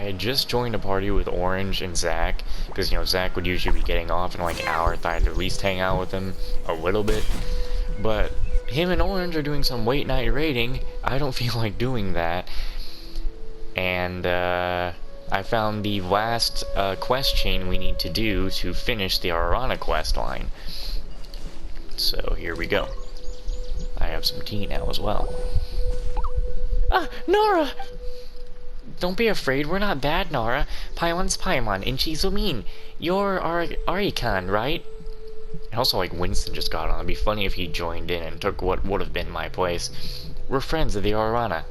I had just joined a party with Orange and Zach, because, you know, Zach would usually be getting off in like an hour, thought I'd at least hang out with him a little bit. But him and Orange are doing some late night raiding. I don't feel like doing that. And, I found the last quest chain we need to do to finish the Arana quest line. So here we go. I have some tea now as well. Ah, Nora! Don't be afraid, we're not bad, Nora. Paimon's Paimon, and she's Umin. You're Arikan, right? And also, like, Winston just got on. It'd be funny if he joined in and took what would have been my place. We're friends of the Arana.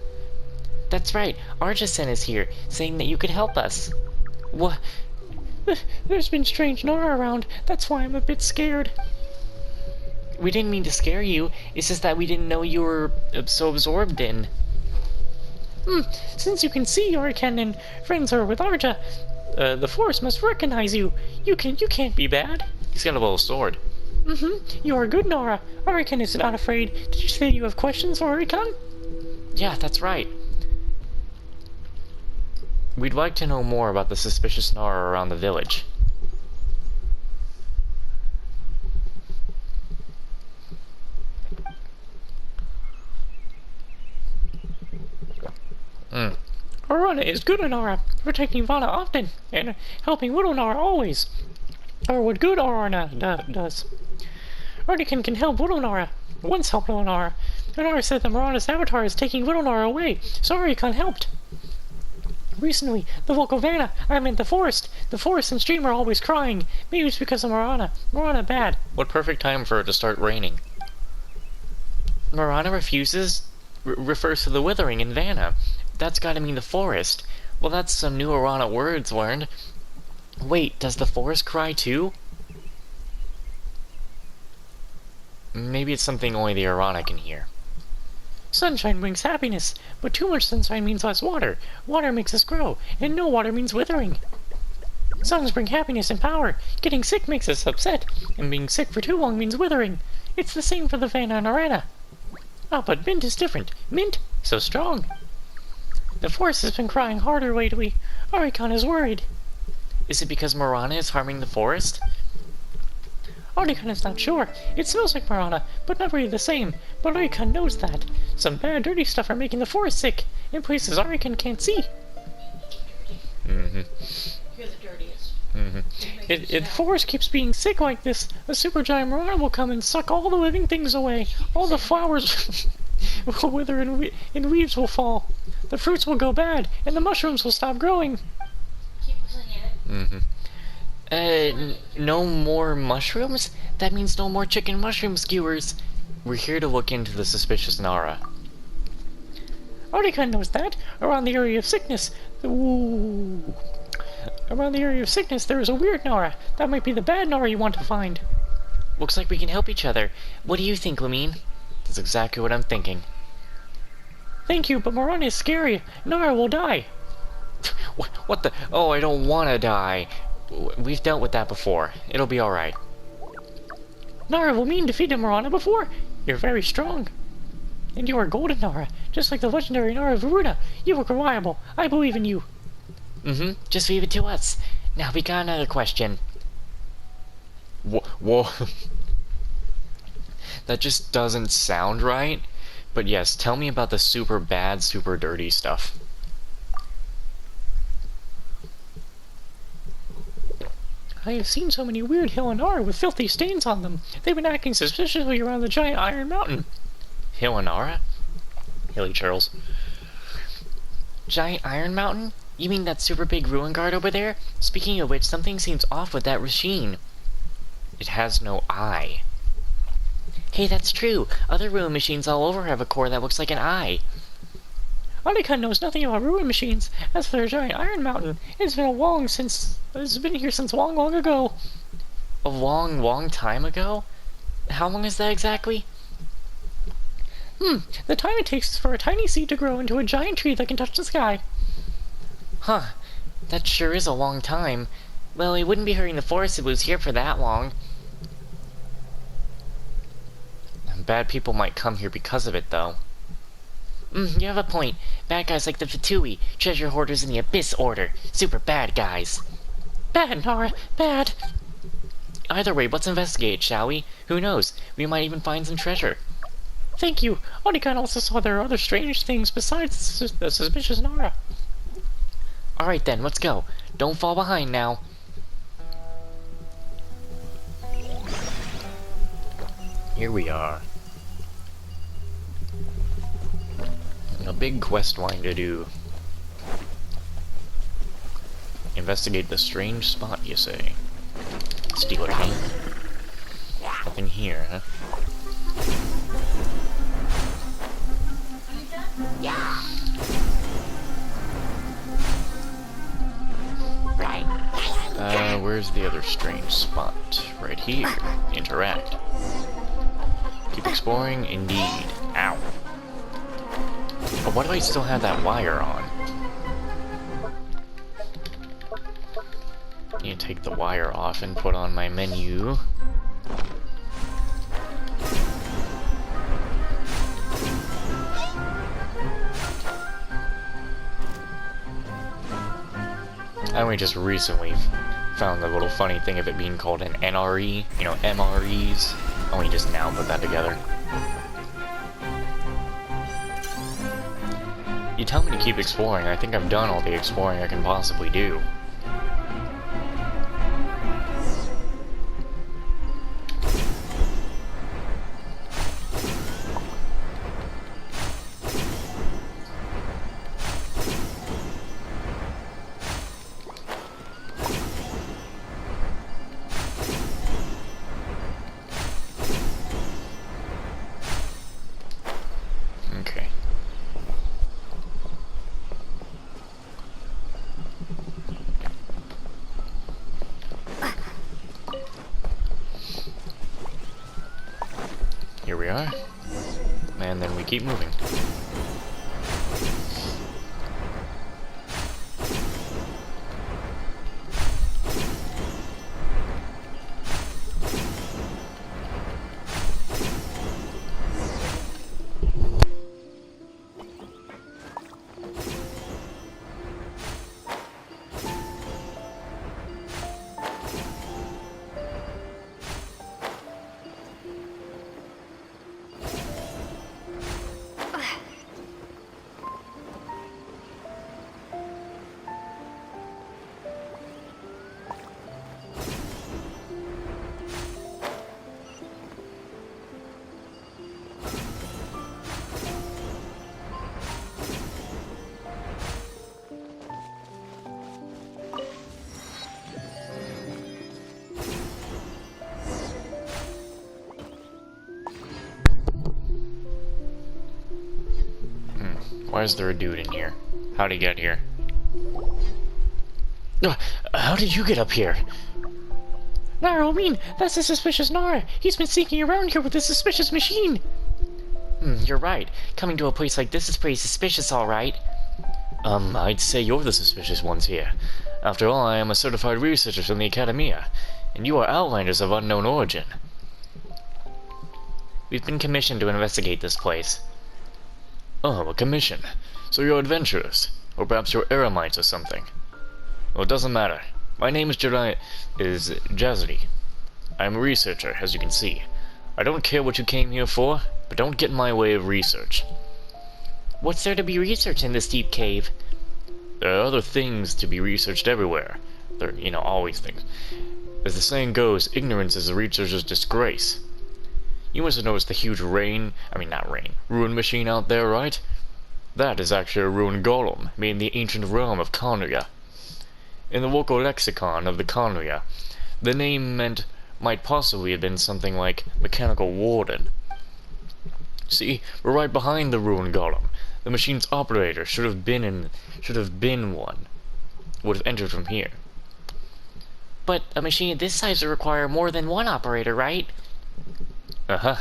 That's right, Arja sent us here, saying that you could help us. What? There's been strange Nora around, that's why I'm a bit scared. We didn't mean to scare you, it's just that we didn't know you were so absorbed in. Since you can see Arikan and friends are with Arja, the Force must recognize you. You can't be bad. He's got a little sword. You are good, Nora. Arikan is not afraid. Did you say you have questions for Arikan? Yeah, that's right. We'd like to know more about the suspicious Nora around the village. Arana is good on Nora, protecting Vana often, and helping little Nora always. Or what good Arana does. Arikan can help little Nora. Once helped little Nora. And Nora said that Marana's avatar is taking little Nora away, so Arikan helped. Recently, the Volcovana, the forest and stream are always crying. Maybe it's because of Marana. Marana bad. What perfect time for it to start raining. Marana refers to the withering in Vanna. That's gotta mean the forest. Well, that's some new Arana words learned. Wait, does the forest cry too? Maybe it's something only the Arana can hear. Sunshine brings happiness, but too much sunshine means less water. Water makes us grow, and no water means withering. Suns bring happiness and power. Getting sick makes us upset, and being sick for too long means withering. It's the same for the Vanna and Arana. Ah, but Mint is different. Mint, so strong. The forest has been crying harder lately. Arikan is worried. Is it because Marana is harming the forest? Arikan is not sure. It smells like Marana, but not really the same. But Arikan knows that. Some bad, dirty stuff are making the forest sick, in places Arikan can't see. You're the dirtiest. If the forest keeps being sick like this, a supergiant Marana will come and suck all the living things away. All the flowers will wither and leaves will fall. The fruits will go bad, and the mushrooms will stop growing. Keep playing it. No more mushrooms? That means no more chicken mushroom skewers. We're here to look into the suspicious Nara. Arikan knows that. Around the area of sickness, there is a weird Nara. That might be the bad Nara you want to find. Looks like we can help each other. What do you think, Lamine? That's exactly what I'm thinking. Thank you, but Marana is scary. Nara will die. What the? Oh, I don't want to die. We've dealt with that before. It'll be alright. Nara will mean defeated Marana before. You're very strong. And you are golden Nara, just like the legendary Nara of Varuna. You look reliable. I believe in you. Just leave it to us. Now, we got another question. Whoa. That just doesn't sound right. But yes, tell me about the super bad, super dirty stuff. I have seen so many weird Hillinara with filthy stains on them. They've been acting suspiciously around the giant Iron Mountain. Hillinara? Hilly Charles. Giant Iron Mountain? You mean that super big ruin guard over there? Speaking of which, something seems off with that machine. It has no eye. Hey, that's true. Other ruin machines all over have a core that looks like an eye. Arikan knows nothing about ruin machines. As for their giant Iron Mountain, it's been here since long, long ago. A long, long time ago? How long is that exactly? The time it takes for a tiny seed to grow into a giant tree that can touch the sky. Huh. That sure is a long time. Well, it wouldn't be hurting the forest if it was here for that long. Bad people might come here because of it, though. You have a point. Bad guys like the Fatui, treasure hoarders in the Abyss Order. Super bad guys. Bad, Nara, bad. Either way, let's investigate, shall we? Who knows? We might even find some treasure. Thank you. Onikan also saw there are other strange things besides the suspicious Nara. Alright then, let's go. Don't fall behind now. Here we are. A big quest line to do. Investigate the strange spot, you say. Steal a cane. Nothing here, huh? Where's the other strange spot? Right here. Interact. Keep exploring, indeed. Ow. Oh, why do I still have that wire on? Need to take the wire off and put on my menu. I only just recently found the little funny thing of it being called an NRE, you know, MREs. I only just now put that together. You tell me to keep exploring. I think I've done all the exploring I can possibly do. Okay. Here we are. And then we keep moving. Why is there a dude in here? How'd he get here? How did you get up here? Nara, that's the suspicious Nara. He's been sneaking around here with this suspicious machine. You're right. Coming to a place like this is pretty suspicious, alright. I'd say you're the suspicious ones here. After all, I am a certified researcher from the Academia, and you are outlanders of unknown origin. We've been commissioned to investigate this place. Oh, a commission. So you're adventurers. Or perhaps you're eremites or something. Well, it doesn't matter. My name is Jazzy. I am a researcher, as you can see. I don't care what you came here for, but don't get in my way of research. What's there to be researched in this deep cave? There are other things to be researched everywhere. There are, always things. As the saying goes, ignorance is a researcher's disgrace. You must have noticed the huge ruin machine out there, right? That is actually a ruined golem, made in the ancient realm of Kanuya. In the local lexicon of the Kanuya, the name might possibly have been something like mechanical warden. See, we're right behind the ruined golem. The machine's operator should have been one. Would have entered from here. But a machine this size would require more than one operator, right? Uh-huh.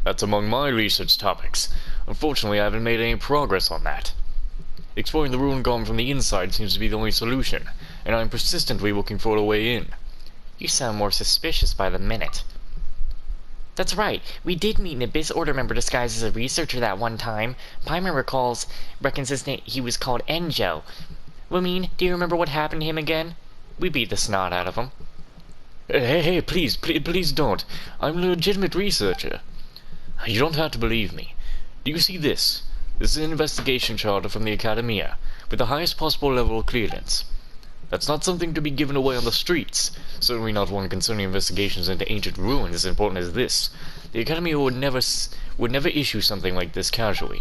That's among my research topics. Unfortunately, I haven't made any progress on that. Exploring the ruined golem from the inside seems to be the only solution, and I'm persistently looking for a way in. You sound more suspicious by the minute. That's right. We did meet an Abyss Order member disguised as a researcher that one time. Paimon reckons his name, he was called Enjo. Lumine, do you remember what happened to him again? We beat the snot out of him. Hey, please don't. I'm a legitimate researcher. You don't have to believe me. Do you see this? This is an investigation charter from the Academia, with the highest possible level of clearance. That's not something to be given away on the streets, certainly not one concerning investigations into ancient ruins as important as this. The Academia would never issue something like this casually.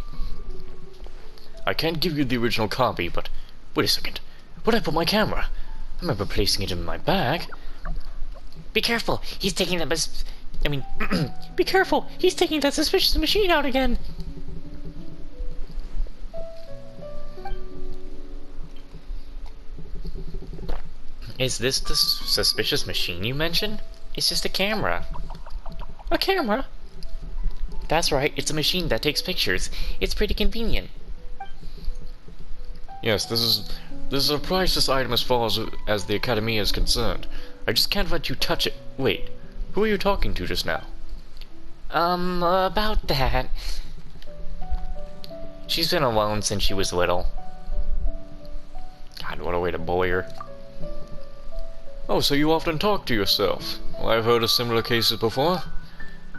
I can't give you the original copy, but... Wait a second. Where'd I put my camera? I remember placing it in my bag. Be careful! He's taking that be careful! He's taking that suspicious machine out again! Is this the suspicious machine you mentioned? It's just a camera. A camera? That's right, it's a machine that takes pictures. It's pretty convenient. Yes, this is a priceless item as far as the Academy is concerned. I just can't let you touch it. Wait, who are you talking to just now? About that. She's been alone since she was little. God, what a way to bully her. Oh, so you often talk to yourself. Well, I've heard of similar cases before.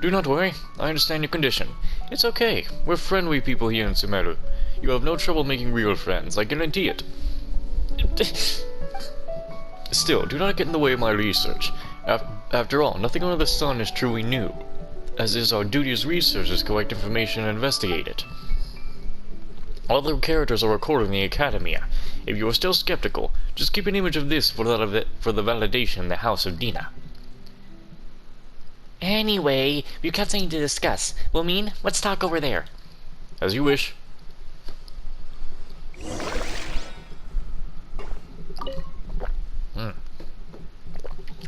Do not worry, I understand your condition. It's okay, we're friendly people here in Sumeru. You have no trouble making real friends, I guarantee it. Still, do not get in the way of my research. After all, nothing under the sun is truly new, as is our duty as researchers to collect information and investigate it. All the characters are recorded in the Academia. If you are still skeptical, just keep an image of this for the validation in the House of Dina. Anyway, we've got something to discuss. Lumine, let's talk over there. As you wish.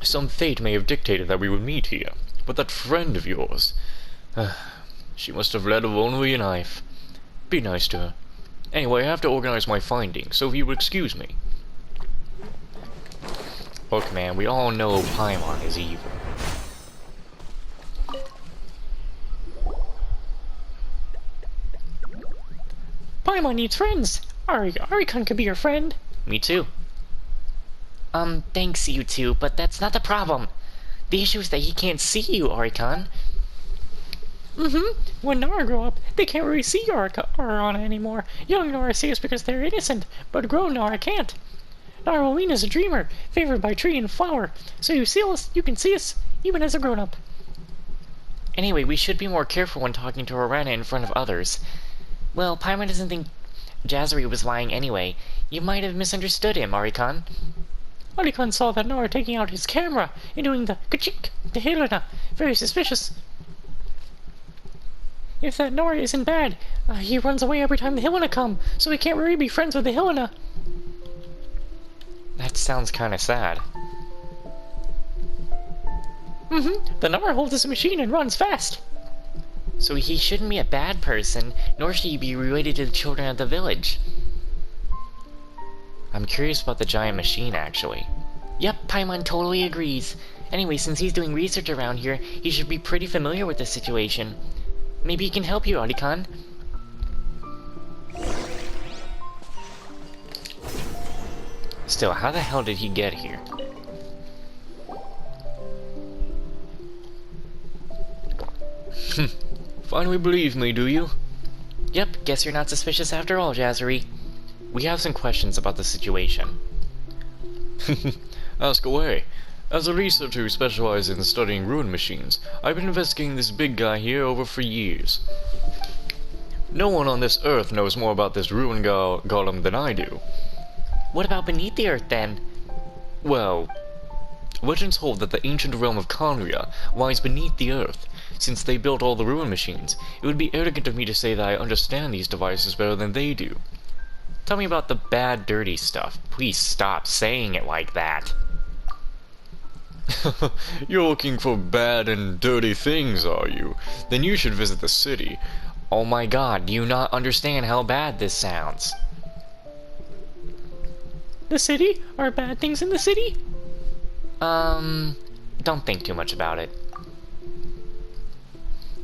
Some fate may have dictated that we would meet here, but that friend of yours... she must have led a lonely life. Be nice to her. Anyway, I have to organize my findings, so if you would excuse me. Look, man, we all know Paimon is evil. Paimon needs friends! Arikon could be your friend! Me too. Thanks you two, but that's not the problem. The issue is that he can't see you, Arikon. When Nara grow up, they can't really see Arana anymore. Young Nara see us because they're innocent, but grown Nara can't. Narwhalina is a dreamer, favored by tree and flower, so you can see us, even as a grown-up. Anyway, we should be more careful when talking to Arana in front of others. Well, Paimon doesn't think Jazari was lying anyway. You might have misunderstood him, Arikon. Arikon saw that Nara taking out his camera and doing the ka-chink to Helena. Very suspicious. If that Nora isn't bad, he runs away every time the Helena come, so he can't really be friends with the Helena. That sounds kinda sad. The Nora holds his machine and runs fast. So he shouldn't be a bad person, nor should he be related to the children of the village. I'm curious about the giant machine, actually. Yep, Paimon totally agrees. Anyway, since he's doing research around here, he should be pretty familiar with the situation. Maybe he can help you, Arikon. Still, how the hell did he get here? Finally believe me, do you? Yep, guess you're not suspicious after all, Jazari. We have some questions about the situation. Ask away. As a researcher who specializes in studying ruin machines, I've been investigating this big guy here over for years. No one on this earth knows more about this ruin golem than I do. What about beneath the earth, then? Well, legends hold that the ancient realm of Conria lies beneath the earth. Since they built all the ruin machines, it would be arrogant of me to say that I understand these devices better than they do. Tell me about the bad, dirty stuff. Please stop saying it like that. You're looking for bad and dirty things, are you? Then you should visit the city. Oh my god, do you not understand how bad this sounds? The city? Are bad things in the city? Don't think too much about it.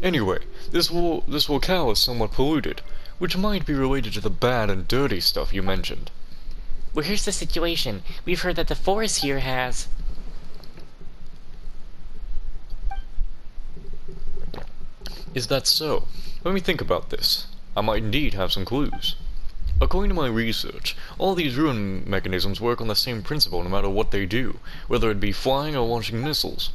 Anyway, this locale is somewhat polluted, which might be related to the bad and dirty stuff you mentioned. Well, here's the situation. We've heard that the forest here has... Is that so? Let me think about this. I might indeed have some clues. According to my research, all these ruin mechanisms work on the same principle no matter what they do, whether it be flying or launching missiles.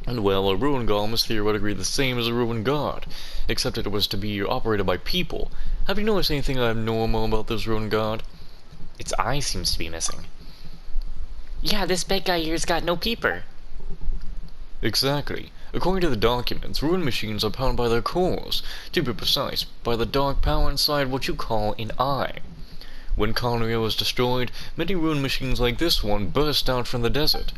And well, a ruin golem is theoretically the same as a ruin guard, except that it was to be operated by people. Have you noticed anything abnormal about this ruin guard? Its eye seems to be missing. Yeah, this bad guy here's got no peeper. Exactly. According to the documents, ruin machines are powered by their cores, to be precise, by the dark power inside what you call an eye. When Conria was destroyed, many ruin machines like this one burst out from the desert.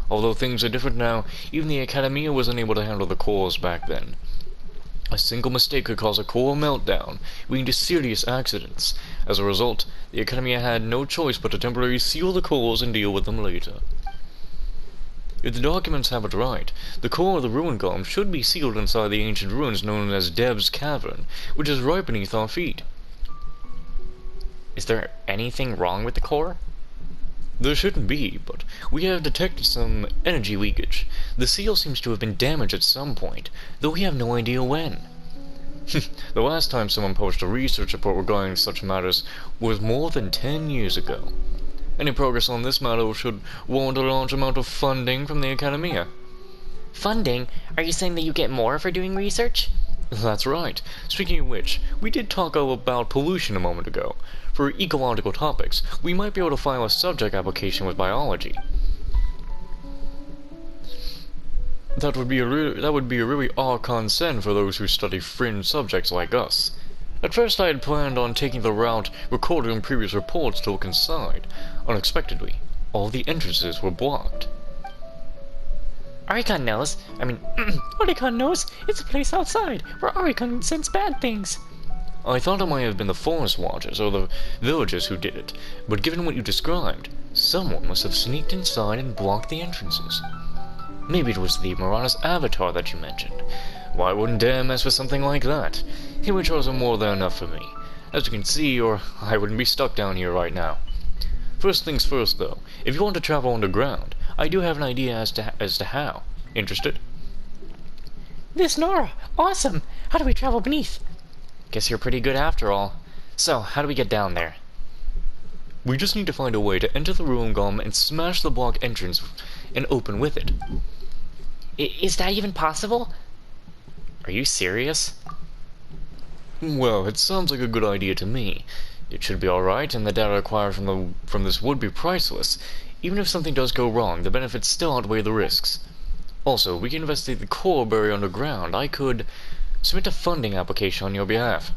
Although things are different now, even the Academia was unable to handle the cores back then. A single mistake could cause a core meltdown, leading to serious accidents. As a result, the Academia had no choice but to temporarily seal the cores and deal with them later. If the documents have it right, the core of the ruin golem should be sealed inside the ancient ruins known as Dev's Cavern, which is right beneath our feet. Is there anything wrong with the core? There shouldn't be, but we have detected some energy leakage. The seal seems to have been damaged at some point, though we have no idea when. The last time someone published a research report regarding such matters was more than 10 years ago. Any progress on this matter should warrant a large amount of funding from the Academia. Funding? Are you saying that you get more for doing research? That's right. Speaking of which, we did talk about pollution a moment ago. For ecological topics, we might be able to file a subject application with biology. That would be a really odd concern for those who study fringe subjects like us. At first I had planned on taking the route recorded in previous reports to look inside. Unexpectedly, all the entrances were blocked. Archon knows. Archon knows. It's a place outside where Archon sends bad things. I thought it might have been the forest watchers or the villagers who did it, but given what you described, someone must have sneaked inside and blocked the entrances. Maybe it was the Marana's avatar that you mentioned. Well, I wouldn't dare mess with something like that. He would chose more than enough for me. As you can see, or I wouldn't be stuck down here right now. First things first, though. If you want to travel underground, I do have an idea as to how. Interested? This Nora! Awesome! How do we travel beneath? Guess you're pretty good after all. So, how do we get down there? We just need to find a way to enter the ruin golem and smash the block entrance and open with it. Is that even possible? Are you serious? Well, it sounds like a good idea to me. It should be alright, and the data acquired from this would be priceless. Even if something does go wrong, the benefits still outweigh the risks. Also, we can investigate the core buried underground. I could submit a funding application on your behalf.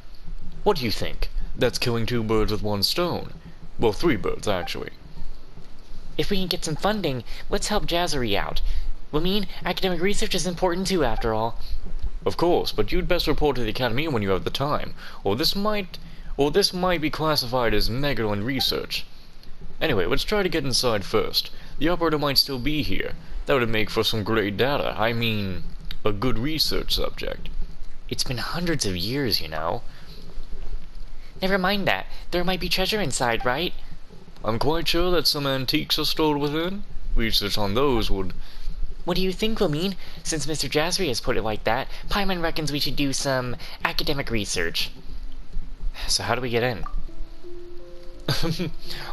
What do you think? That's killing two birds with one stone. Well, three birds, actually. If we can get some funding, let's help Jazzery out. Academic research is important too, after all. Of course, but you'd best report to the Academy when you have the time, or this might be classified as Megalon research. Anyway, let's try to get inside first. The operator might still be here. That would make for some great data. A good research subject. It's been hundreds of years, you know. Never mind that. There might be treasure inside, right? I'm quite sure that some antiques are stored within. Research on those would... What do you think, Lamine? Since Mr. Jazzery has put it like that, Paimon reckons we should do some academic research. So how do we get in?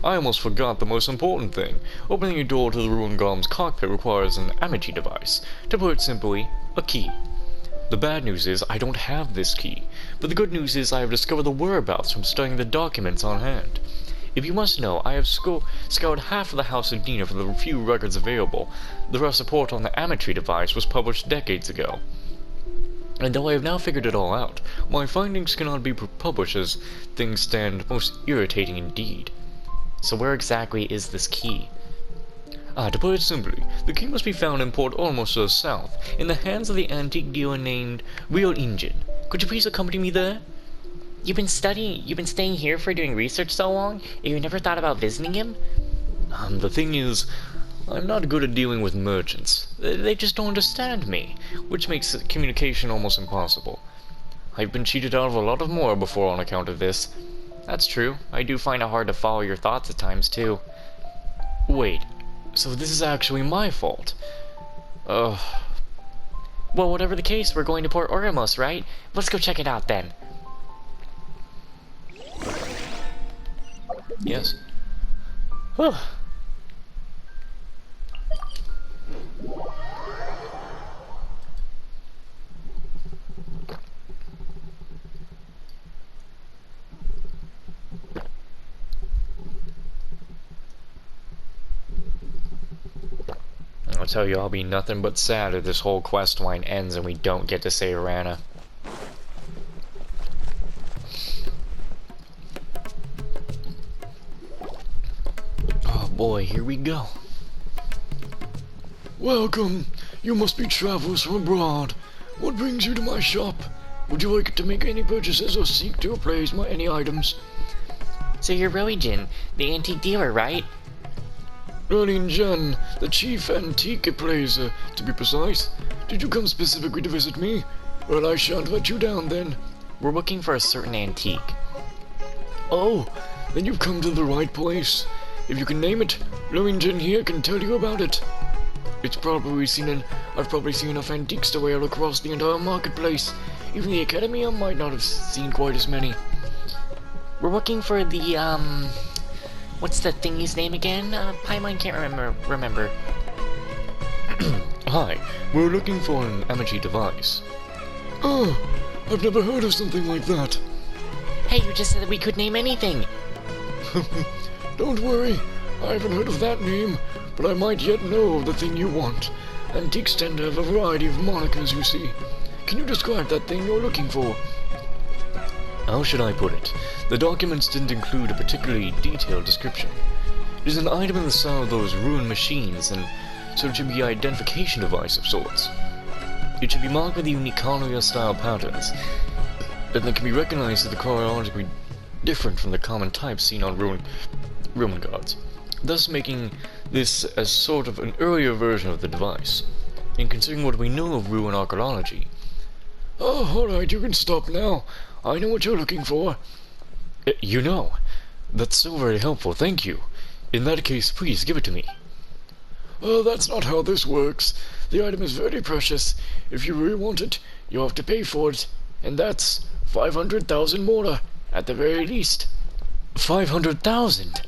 I almost forgot the most important thing. Opening a door to the ruin golem's cockpit requires an Amity device. To put it simply, a key. The bad news is I don't have this key, but the good news is I have discovered the whereabouts from studying the documents on hand. If you must know, I have scoured half of the House of Dina for the few records available. The rest report on the Amity device was published decades ago. And though I have now figured it all out, my findings cannot be published as things stand most irritating indeed. So where exactly is this key? To put it simply, the key must be found in Port almost to the south, in the hands of the antique dealer named Real Engine. Could you please accompany me there? You've been staying here for doing research so long, and you never thought about visiting him? The thing is, I'm not good at dealing with merchants. They just don't understand me, which makes communication almost impossible. I've been cheated out of a lot of more before on account of this. That's true. I do find it hard to follow your thoughts at times, too. Wait, so this is actually my fault? Ugh. Well, whatever the case, we're going to Port Oramos, right? Let's go check it out, then. Yes. Whew. I'll tell you, I'll be nothing but sad if this whole quest line ends and we don't get to save Rana. Oh boy, here we go. Welcome. You must be travelers from abroad. What brings you to my shop? Would you like to make any purchases or seek to replace any items? So you're Roijin, the antique dealer, right? Erling Jen, the chief antique appraiser, to be precise. Did you come specifically to visit me? Well, I shan't let you down then. We're looking for a certain antique. Oh, then you've come to the right place. If you can name it, Erling Jen here can tell you about it. I've probably seen enough antiques to wear across the entire marketplace. Even the Academia might not have seen quite as many. We're looking for the, what's the thingy's name again? Paimon can't remember. Hi, we're looking for an emoji device. Oh, I've never heard of something like that. Hey, you just said that we could name anything. Don't worry, I haven't heard of that name, but I might yet know of the thing you want. Antiques tend to have a variety of monikers, you see. Can you describe that thing you're looking for? How should I put it? The documents didn't include a particularly detailed description. It is an item in the style of those ruined machines, and so it should be an identification device of sorts. It should be marked with unique colonial-style patterns, and that can be recognized as the chronologically different from the common types seen on Roman gods, thus making this as sort of an earlier version of the device. And considering what we know of ruin archaeology... Oh, alright, you can stop now. I know what you're looking for. You know? That's so very helpful, thank you. In that case, please give it to me. Oh, that's not how this works. The item is very precious. If you really want it, you have to pay for it. And that's 500,000 mora, at the very least. 500,000?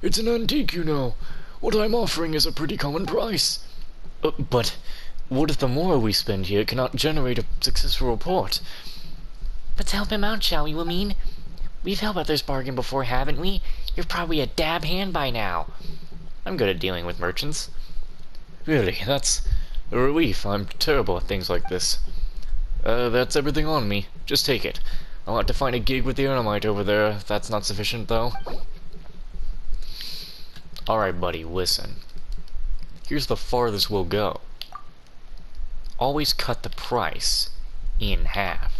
It's an antique, you know. What I'm offering is a pretty common price. But what if the more we spend here cannot generate a successful report? Let's help him out, shall we, Lamine? We've helped others bargain before, haven't we? You're probably a dab hand by now. I'm good at dealing with merchants. Really, that's a relief. I'm terrible at things like this. That's everything on me. Just take it. I'll have to find a gig with the Ernemite over there if that's not sufficient, though. Alright, buddy, listen. Here's the farthest we'll go. Always cut the price in half.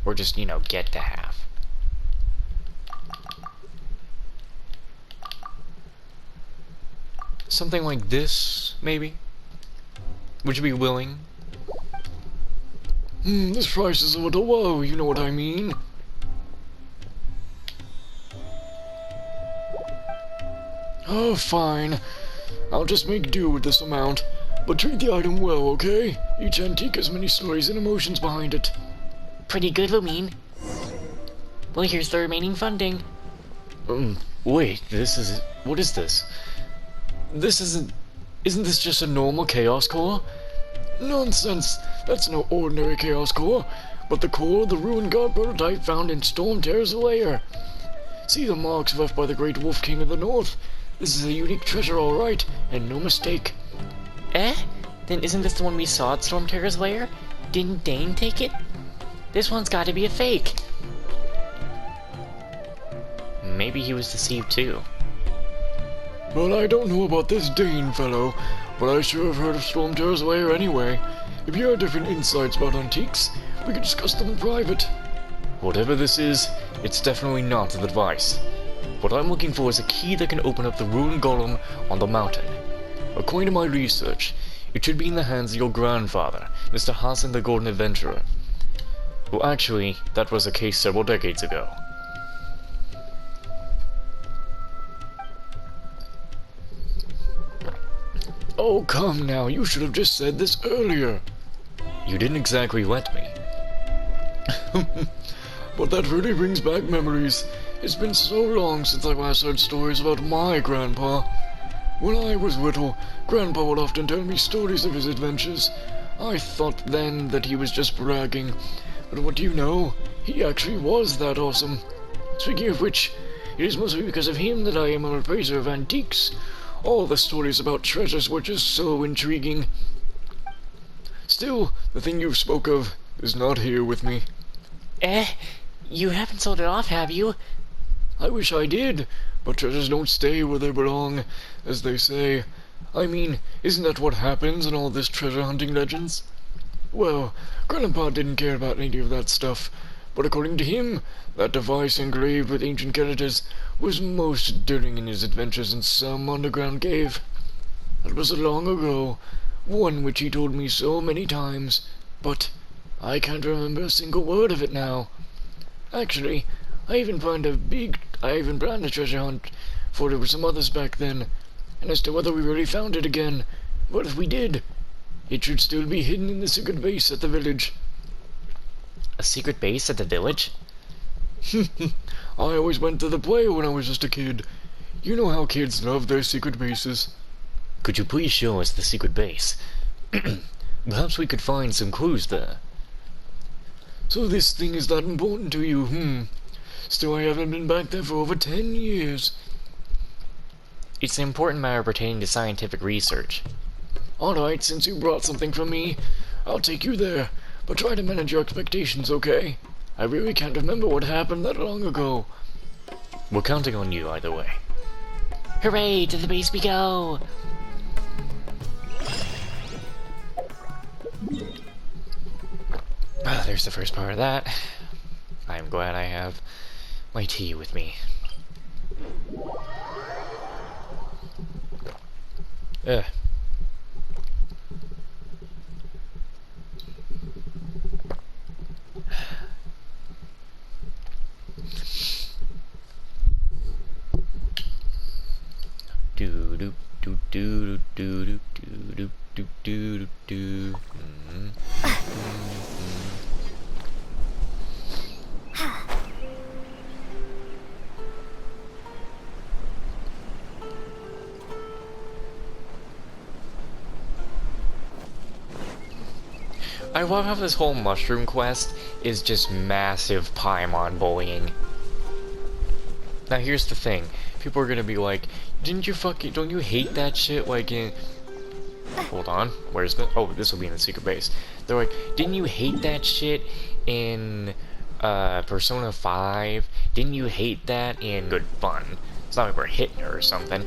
Or just, you know, get to half. Something like this, maybe? Would you be willing? This price is a little low, you know what I mean. Oh, fine. I'll just make do with this amount. But treat the item well, okay? Each antique has many stories and emotions behind it. Pretty good, Lamine. Well, here's the remaining funding. Wait, what is this? Isn't this just a normal Chaos Core? Nonsense! That's no ordinary Chaos Core, but the core of the Ruined God prototype found in Storm Terror's lair. See the marks left by the Great Wolf King of the North? This is a unique treasure, alright, and no mistake. Eh? Then isn't this the one we saw at Storm Terror's lair? Didn't Dane take it? This one's gotta be a fake. Maybe he was deceived too. Well, I don't know about this Dane fellow, but I sure have heard of Storm Terror's lair anyway. If you have different insights about antiques, we can discuss them in private. Whatever this is, it's definitely not the device. But What I'm looking for is a key that can open up the ruined golem on the mountain. According to my research, it should be in the hands of your grandfather, Mr. Hassan the Golden Adventurer. Well, actually, that was the case several decades ago. Oh, come now, you should have just said this earlier. You didn't exactly let me. But that really brings back memories. It's been so long since I last heard stories about my grandpa. When I was little, Grandpa would often tell me stories of his adventures. I thought then that he was just bragging, but what do you know? He actually was that awesome. Speaking of which, it is mostly because of him that I am a appraiser of antiques. All the stories about treasures were just so intriguing. Still, the thing you spoke of is not here with me. You haven't sold it off, have you? I wish I did, but treasures don't stay where they belong, as they say. I mean, isn't that what happens in all this treasure hunting legends? Well, Grandpa didn't care about any of that stuff, but according to him, that device engraved with ancient characters was most enduring in his adventures in some underground cave. That was long ago, one which he told me so many times, but I can't remember a single word of it now. Actually, I even planned a treasure hunt for it with some others back then, and as to whether we really found it again, what if we did? It should still be hidden in the secret base at the village. A secret base at the village? I always went to the play when I was just a kid. You know how kids love their secret bases. Could you please show us the secret base? Perhaps we could find some clues there. So this thing is that important to you, Still, I haven't been back there for over 10 years. It's an important matter pertaining to scientific research. Alright, since you brought something from me, I'll take you there, but try to manage your expectations, okay? I really can't remember what happened that long ago. We're counting on you either way. Hooray, to the base we go! Ah, there's the first part of that. I'm glad I have my tea with me. Ugh. Do do do do do do do do do do. I love how this whole mushroom quest is just massive Paimon bullying. Now here's the thing. People are gonna be like, don't you hate that shit like in... Hold on, where's the... Oh, this will be in the secret base. They're like, didn't you hate that shit in Persona 5? Didn't you hate that in Good Fun? It's not like we're hitting her or something.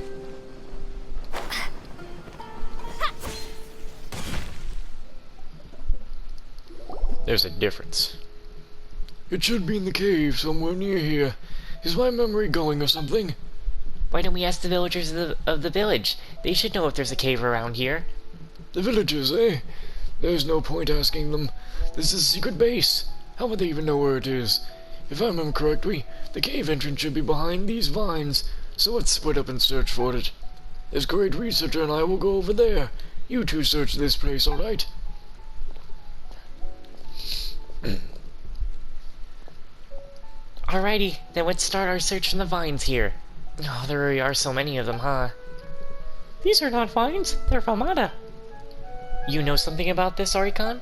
There's a difference. It should be in the cave somewhere near here. Is my memory going or something? Why don't we ask the villagers of the village? They should know if there's a cave around here. The villagers, eh? There's no point asking them. This is a secret base. How would they even know where it is? If I remember correctly, the cave entrance should be behind these vines, so let's split up and search for it. This great researcher and I will go over there. You two search this place, alright? Alrighty, then let's start our search from the vines here. Oh, there really are so many of them, huh? These are not vines, they're Vamada. You know something about this, Arikon?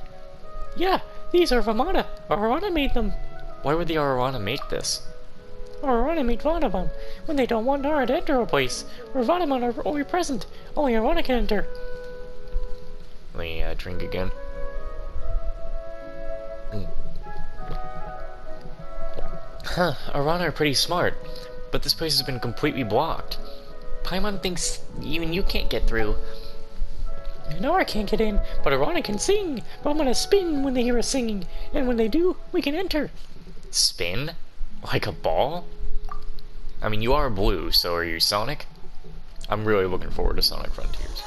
Yeah, these are Vamada. Aurora made them. Why would the Aurora make this? Aurora made Vanamon when they don't want Nara to enter a place where Vanamon are only present. Only Aurora can enter. Let me drink again. Huh, Arana are pretty smart, but this place has been completely blocked. Paimon thinks even you can't get through. Nora can't get in, but Arana can sing. Vamana spin when they hear us singing, and when they do, we can enter. Spin? Like a ball? I mean, you are blue, so are you Sonic? I'm really looking forward to Sonic Frontiers.